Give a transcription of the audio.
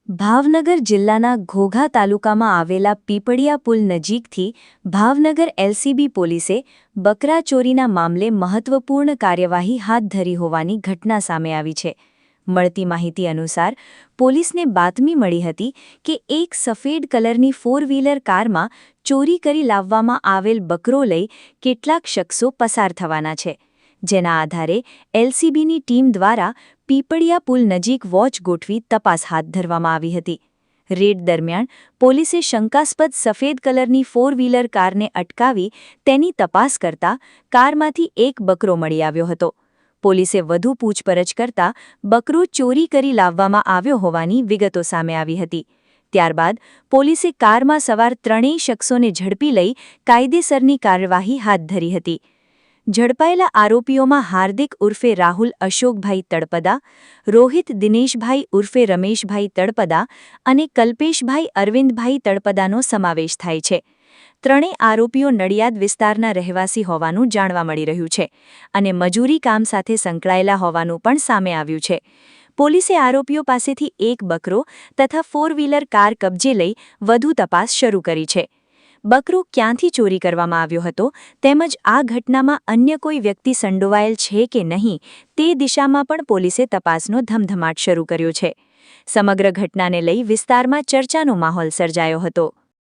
ભાવનગર જિલ્લાના ઘોઘા તાલુકામાં આવેલા પીપળિયા પુલ નજીકથી ભાવનગર એલસીબી પોલીસે બકરા ચોરીના મામલે મહત્વપૂર્ણ કાર્યવાહી હાથ ધરી હોવાની ઘટના સામે આવી છે. મળતી માહિતી અનુસાર પોલીસને બાતમી મળી હતી કે એક સફેદ કલરની ફોર વ્હીલર કારમાં ચોરી કરી લાવવામાં આવેલ બકરો લઈ કેટલાક શખ્સો પસાર થવાના છે. જેના આધારે એલસીબીની ટીમ દ્વારા પીપળિયા પુલ નજીક વોચ ગોઠવી તપાસ હાથ ધરવામાં આવી હતી. રેડ દરમિયાન પોલીસે શંકાસ્પદ સફેદ કલરની ફોર વ્હીલર કારને અટકાવી તેની તપાસ કરતા કારમાંથી એક બકરો મળી આવ્યો હતો. પોલીસે વધુ પૂછપરછ કરતા બકરો ચોરી કરી લાવવામાં આવ્યો હોવાની વિગતો સામે આવી હતી. ત્યારબાદ પોલીસે કારમાં સવાર ત્રણેય શખ્સોને ઝડપી લઈ કાયદેસરની કાર્યવાહી હાથ ધરી હતી. ઝડપાયેલા આરોપીઓમાં હાર્દિક ઉર્ફે રાહુલ અશોકભાઈ તળપદા, રોહિત દિનેશભાઈ ઉર્ફે રમેશભાઈ તળપદા અને કલ્પેશભાઈ અરવિંદભાઈ તળપદાનો સમાવેશ થાય છે. ત્રણેય આરોપીઓ નડિયાદ વિસ્તારના રહેવાસી હોવાનું જાણવા મળી રહ્યું છે અને મજૂરી કામ સાથે સંકળાયેલા હોવાનું પણ સામે આવ્યું છે. પોલીસે આરોપીઓ પાસેથી એક બકરો તથા ફોર વ્હીલર કાર કબજે લઈ વધુ તપાસ શરૂ કરી છે. બકરો ક્યાંથી ચોરી કરવામાં આવ્યો હતો તેમજ આ ઘટનામાં અન્ય કોઈ વ્યક્તિ સંડોવાયેલ છે કે નહીં તે દિશામાં પણ પોલીસે તપાસનો ધમધમાટ શરૂ કર્યો છે. સમગ્ર ઘટનાને લઈ વિસ્તારમાં ચર્ચાનો માહોલ સર્જાયો હતો.